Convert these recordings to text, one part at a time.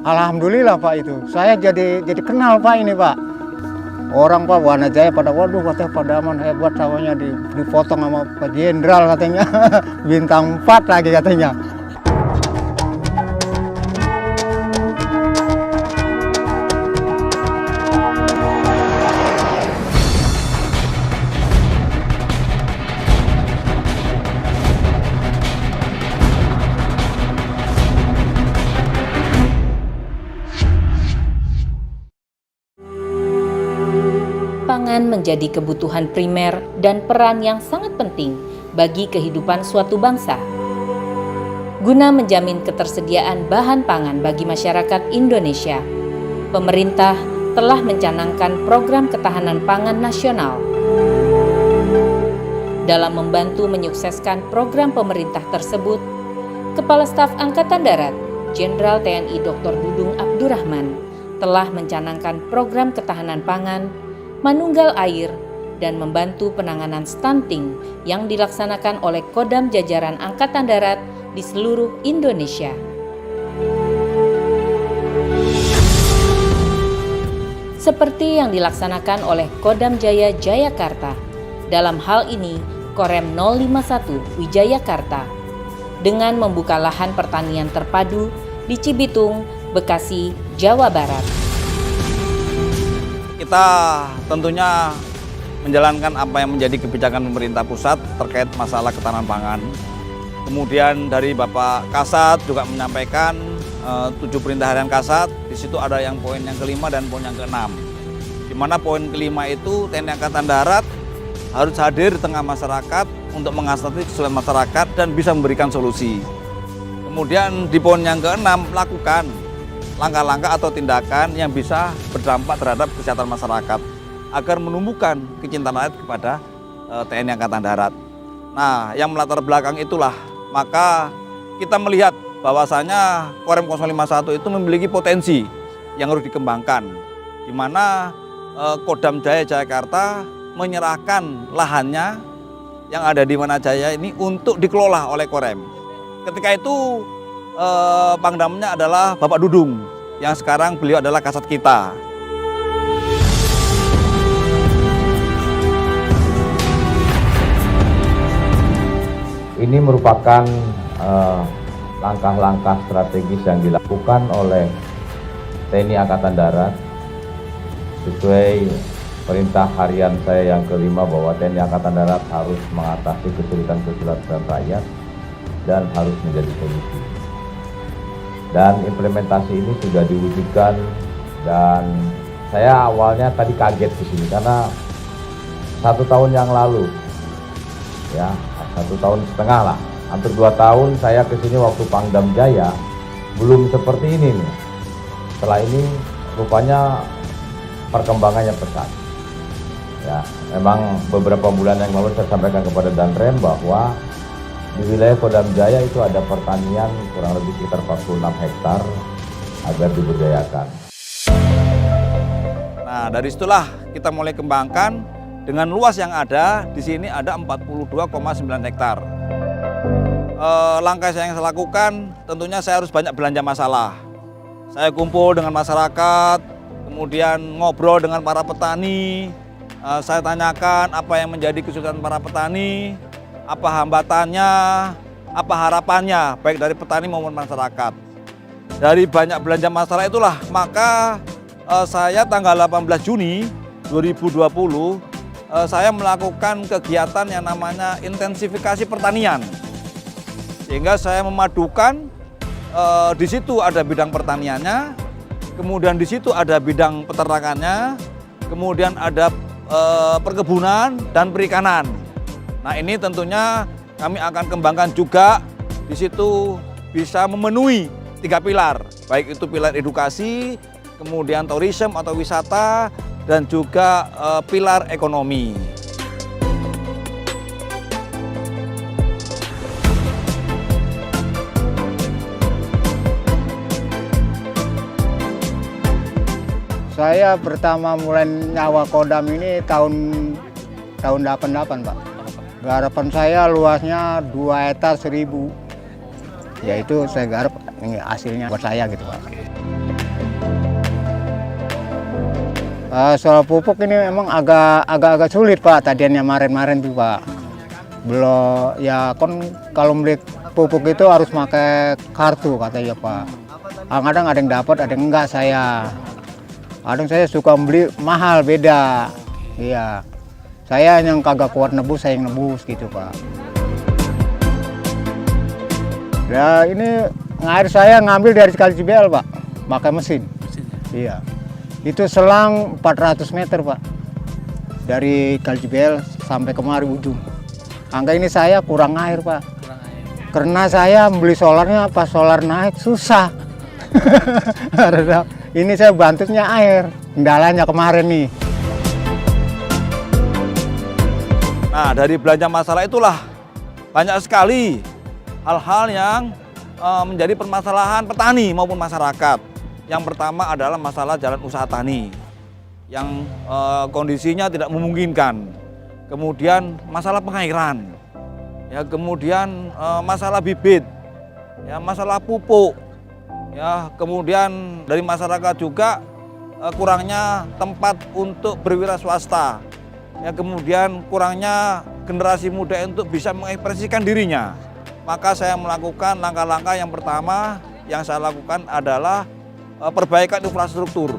Alhamdulillah Pak itu. Saya jadi kenal Pak ini Pak. Orang Pak Wana Jaya pada waduh katanya Pak Daman hebat sawahnya dipotong sama Pak Jenderal katanya. Bintang 4 lagi katanya. Pangan menjadi kebutuhan primer dan peran yang sangat penting bagi kehidupan suatu bangsa. Guna menjamin ketersediaan bahan pangan bagi masyarakat Indonesia, pemerintah telah mencanangkan program ketahanan pangan nasional. Dalam membantu menyukseskan program pemerintah tersebut, Kepala Staf Angkatan Darat, Jenderal TNI Dr. Dudung Abdurrahman, telah mencanangkan program ketahanan pangan, manunggal air, dan membantu penanganan stunting yang dilaksanakan oleh Kodam jajaran Angkatan Darat di seluruh Indonesia. Seperti yang dilaksanakan oleh Kodam Jaya Jayakarta, dalam hal ini Korem 051 Wijayakarta, dengan membuka lahan pertanian terpadu di Cibitung, Bekasi, Jawa Barat. Kita tentunya menjalankan apa yang menjadi kebijakan pemerintah pusat terkait masalah ketahanan pangan. Kemudian dari Bapak Kasat juga menyampaikan 7 perintah harian Kasat. Di situ ada yang poin yang kelima dan poin yang keenam. Di mana poin kelima itu TNI Angkatan Darat harus hadir di tengah masyarakat untuk mengasihani kesulitan masyarakat dan bisa memberikan solusi. Kemudian di poin yang keenam lakukan langkah-langkah atau tindakan yang bisa berdampak terhadap kesehatan masyarakat agar menumbuhkan kecintaan rakyat kepada TNI Angkatan Darat. Nah, yang melatar belakang itulah maka kita melihat bahwasanya Korem 051 itu memiliki potensi yang harus dikembangkan, di mana Kodam Jaya Jayakarta menyerahkan lahannya yang ada di Wanajaya ini untuk dikelola oleh Korem. Ketika itu Pangdamnya adalah Bapak Dudung, yang sekarang beliau adalah Kasat kita. Ini merupakan langkah-langkah strategis yang dilakukan oleh TNI Angkatan Darat sesuai perintah harian saya yang kelima bahwa TNI Angkatan Darat harus mengatasi kesulitan-kesulitan rakyat dan harus menjadi solusi. Dan implementasi ini sudah diwujudkan, dan saya awalnya tadi kaget di sini karena 1 tahun yang lalu, ya 1,5 tahun lah, hampir 2 tahun saya ke sini waktu Pangdam Jaya belum seperti ini nih. Setelah ini rupanya perkembangannya pesat. Ya, memang beberapa bulan yang lalu saya sampaikan kepada Danrem bahwa di wilayah Kodam Jaya itu ada pertanian kurang lebih sekitar 46 hektar agar diberdayakan. Nah, dari situlah kita mulai kembangkan dengan luas yang ada. Di sini ada 42,9 hektar. Langkah yang saya lakukan tentunya saya harus banyak belanja masalah. Saya kumpul dengan masyarakat, kemudian ngobrol dengan para petani. Saya tanyakan apa yang menjadi kesulitan para petani, apa hambatannya, apa harapannya, baik dari petani maupun masyarakat. Dari banyak belanja masalah itulah, maka saya tanggal 18 Juni 2020, saya melakukan kegiatan yang namanya intensifikasi pertanian. Sehingga saya memadukan, di situ ada bidang pertaniannya, kemudian di situ ada bidang peternakannya, kemudian ada perkebunan dan perikanan. Nah, ini tentunya kami akan kembangkan juga, di situ bisa memenuhi 3 pilar, baik itu pilar edukasi, kemudian tourism atau wisata, dan juga pilar ekonomi. Saya pertama mulai nyawa Kodam ini tahun 88 Pak. Garapan saya luasnya 2 hektar 1000. Yaitu saya garap, ini hasilnya buat saya gitu Pak. Soal pupuk ini emang agak sulit Pak, tadiannya kemarin tuh Pak. Belum ya kan kalau beli pupuk itu harus pakai kartu katanya Pak. Kadang ada yang dapat, ada yang enggak saya. Kadang saya suka beli mahal beda. Iya. Saya yang kagak kuat nebus, saya yang nebus gitu Pak. Ya ini air saya ngambil dari Kali Cibel Pak, pakai mesin. Iya. Itu selang 400 meter Pak. Dari Kali Cibel sampai kemari ujung. Angka ini saya kurang air Pak. Karena saya beli solarnya pas solar naik susah. Ini saya bantunya air, kendalanya kemarin nih. Nah, dari belanja masalah itulah banyak sekali hal-hal yang menjadi permasalahan petani maupun masyarakat. Yang pertama adalah masalah jalan usaha tani yang kondisinya tidak memungkinkan. Kemudian masalah pengairan, ya kemudian masalah bibit, ya masalah pupuk, ya kemudian dari masyarakat juga kurangnya tempat untuk berwira swasta, ya kemudian kurangnya generasi muda untuk bisa mengekspresikan dirinya. Maka saya melakukan langkah-langkah yang pertama yang saya lakukan adalah perbaikan infrastruktur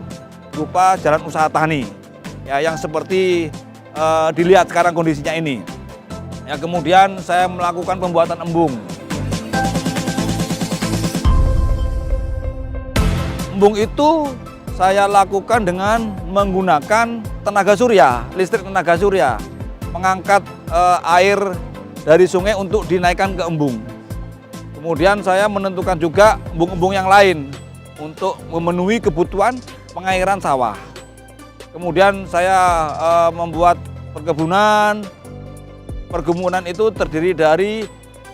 berupa jalan usaha tani, ya yang seperti dilihat sekarang kondisinya ini. Ya kemudian saya melakukan pembuatan embung. Embung itu saya lakukan dengan menggunakan tenaga surya, listrik tenaga surya, mengangkat air dari sungai untuk dinaikkan ke embung. Kemudian saya menentukan juga embung-embung yang lain untuk memenuhi kebutuhan pengairan sawah. Kemudian saya membuat perkebunan. Perkebunan itu terdiri dari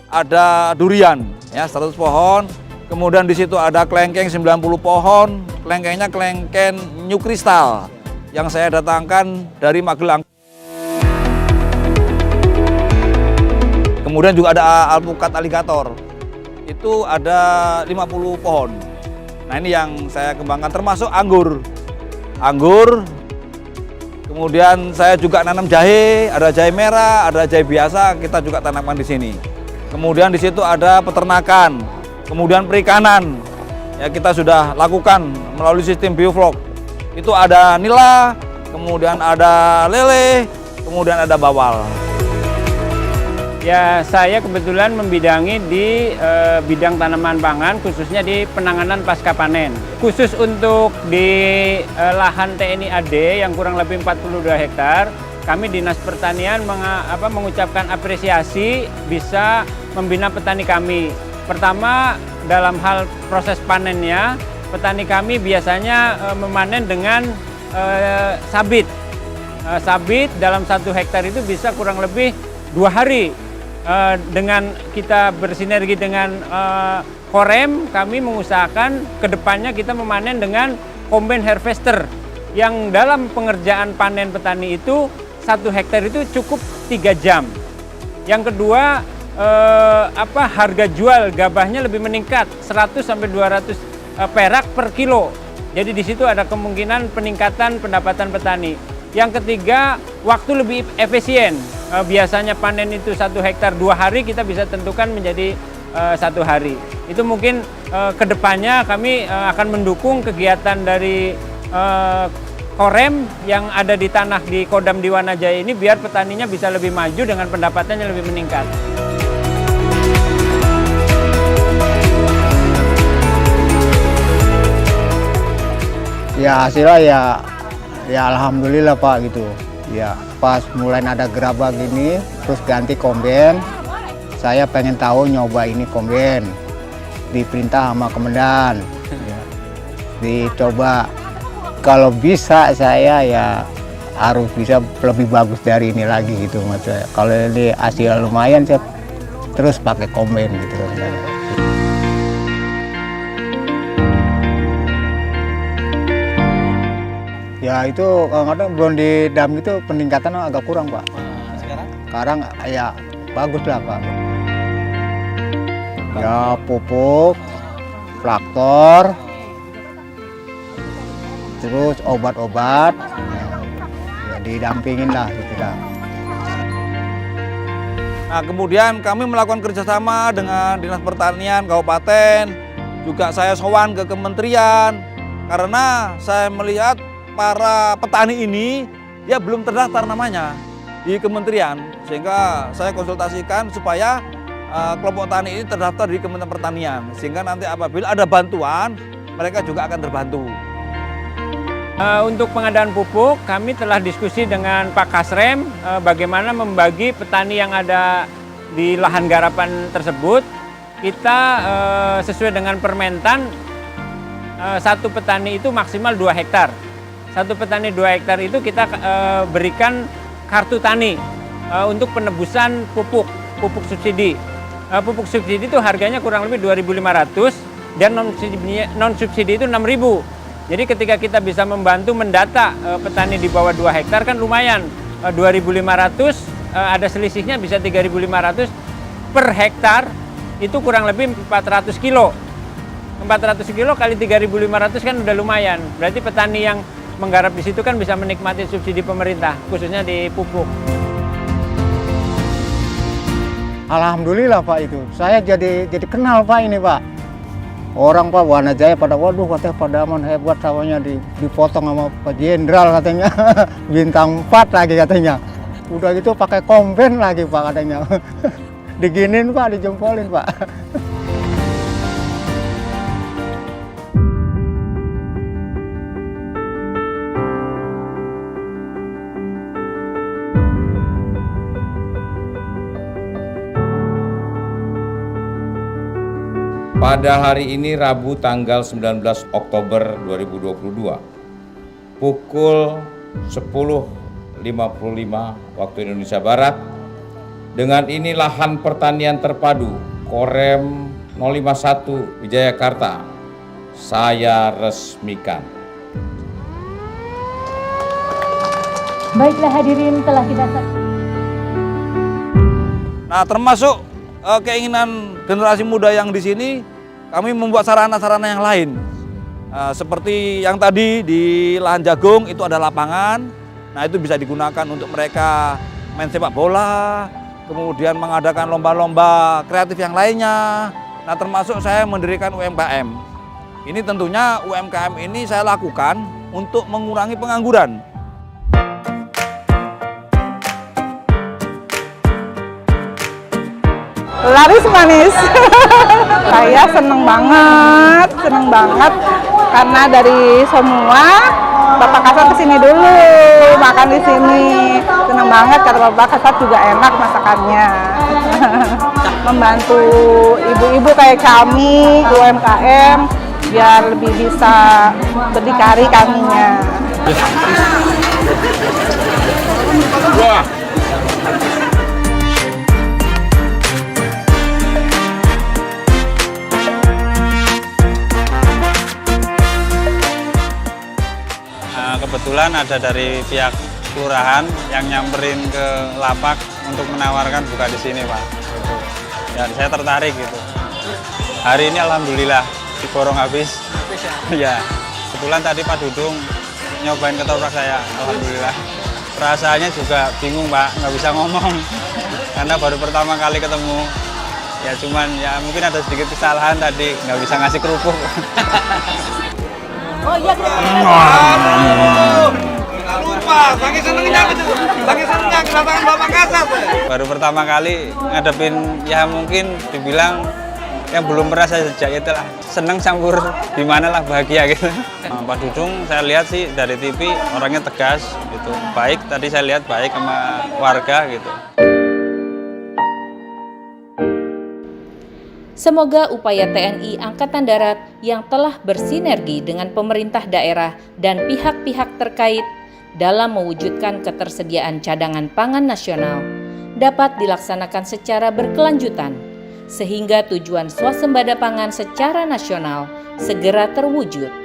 ada durian, ya 100 pohon. Kemudian di situ ada kelengkeng 90 pohon. Kelengkengnya kelengkeng New Crystal yang saya datangkan dari Magelang. Kemudian juga ada alpukat aligator. Itu ada 50 pohon. Nah, ini yang saya kembangkan termasuk anggur. Kemudian saya juga nanam jahe, ada jahe merah, ada jahe biasa, kita juga tanamkan di sini. Kemudian di situ ada peternakan, kemudian perikanan. Ya kita sudah lakukan melalui sistem bioflok. Itu ada nila, kemudian ada lele, kemudian ada bawal. Ya, saya kebetulan membidangi di bidang tanaman pangan, khususnya di penanganan pasca panen. Khusus untuk di lahan TNI AD yang kurang lebih 42 hektar, kami Dinas Pertanian mengucapkan apresiasi bisa membina petani kami. Pertama, dalam hal proses panennya, petani kami biasanya memanen dengan sabit. Sabit dalam 1 hektar itu bisa kurang lebih 2 hari. Dengan kita bersinergi dengan Korem, kami mengusahakan kedepannya kita memanen dengan combine harvester yang dalam pengerjaan panen petani itu 1 hektar itu cukup 3 jam. Yang kedua, harga jual gabahnya lebih meningkat 100 sampai 200 perak per kilo. Jadi di situ ada kemungkinan peningkatan pendapatan petani. Yang ketiga, waktu lebih efisien. Biasanya panen itu 1 hektar 2 hari, kita bisa tentukan menjadi 1 hari. Itu mungkin kedepannya kami akan mendukung kegiatan dari Korem yang ada di tanah di Kodam di Wanajaya ini biar petaninya bisa lebih maju dengan pendapatannya lebih meningkat. Ya hasilnya ya alhamdulillah Pak gitu. Ya pas mulai ada gerabah gini terus ganti komben. Saya pengen tahu nyoba ini komben. Diperintah sama komandan. Ya. Dicoba kalau bisa saya ya harus bisa lebih bagus dari ini lagi gitu maksud saya. Kalau ini hasil lumayan saya terus pakai komben gitu. Ya itu kadang belum di dam itu peningkatan agak kurang Pak. Sekarang ya bagus lah Pak. Ya pupuk, traktor, terus obat-obat. didampingin lah gitu dah. Nah, kemudian kami melakukan kerjasama dengan Dinas Pertanian Kabupaten, juga saya sowan ke kementerian, karena saya melihat para petani ini ya belum terdaftar namanya di kementerian, sehingga saya konsultasikan supaya kelompok tani ini terdaftar di Kementerian Pertanian, sehingga nanti apabila ada bantuan mereka juga akan terbantu. Untuk pengadaan pupuk, kami telah diskusi dengan Pak Kasrem bagaimana membagi petani yang ada di lahan garapan tersebut. Kita sesuai dengan Permentan, satu petani itu maksimal 2 hektar. Satu petani 2 hektar itu kita berikan kartu tani untuk penebusan pupuk subsidi. Pupuk subsidi itu harganya kurang lebih 2.500 dan non subsidi itu 6.000. Jadi ketika kita bisa membantu mendata petani di bawah 2 hektar kan lumayan, 2.500 ada selisihnya bisa 3.500 per hektar, itu kurang lebih 400 kilo. 400 kilo kali 3.500 kan udah lumayan. Berarti petani yang menggarap di situ kan bisa menikmati subsidi pemerintah, khususnya di pupuk. Alhamdulillah Pak, itu saya jadi kenal Pak ini Pak. Orang Pak Wanajaya pada waduh katanya Padaman hebat sawahnya dipotong sama Pak Jenderal katanya. Bintang 4 lagi katanya. Udah gitu pakai komben lagi Pak katanya. Diginin Pak, dijempolin Pak. Pada hari ini Rabu tanggal 19 Oktober 2022 pukul 10.55 waktu Indonesia Barat, dengan ini lahan pertanian terpadu Korem 051 Wijayakarta saya resmikan. Baiklah hadirin, telah kita saksikan. Nah, termasuk keinginan generasi muda yang di sini, kami membuat sarana-sarana yang lain. Seperti yang tadi di lahan jagung itu ada lapangan. Nah, itu bisa digunakan untuk mereka main sepak bola, kemudian mengadakan lomba-lomba kreatif yang lainnya. Nah, termasuk saya mendirikan UMKM. Ini tentunya UMKM ini saya lakukan untuk mengurangi pengangguran. Laris manis. Saya seneng banget karena dari semua Bapak Kasat kesini dulu makan di sini. Seneng banget karena Bapak Kasat juga enak masakannya. Membantu ibu-ibu kayak kami UMKM biar lebih bisa berdikari kaminya. Wah. Kebetulan ada dari pihak kelurahan yang nyamperin ke lapak untuk menawarkan buka di sini, Pak. Dan saya tertarik gitu. Hari ini alhamdulillah diborong habis. Ya, kebetulan tadi Pak Dudung nyobain ketoprak saya, alhamdulillah. Perasaannya juga bingung, Pak, nggak bisa ngomong karena baru pertama kali ketemu. Ya cuman ya mungkin ada sedikit kesalahan tadi, nggak bisa ngasih kerupuk. Oh iya, lupa, saking senengnya gitu, saking senengnya kedatangan Bapak Kasat. Baru pertama kali ngadepin ya mungkin dibilang yang belum pernah saya sejak itulah seneng campur gimana lah bahagia gitu. Pak Dudung saya lihat sih dari TV orangnya tegas gitu, baik tadi saya lihat baik sama warga gitu. Semoga upaya TNI Angkatan Darat yang telah bersinergi dengan pemerintah daerah dan pihak-pihak terkait dalam mewujudkan ketersediaan cadangan pangan nasional dapat dilaksanakan secara berkelanjutan, sehingga tujuan swasembada pangan secara nasional segera terwujud.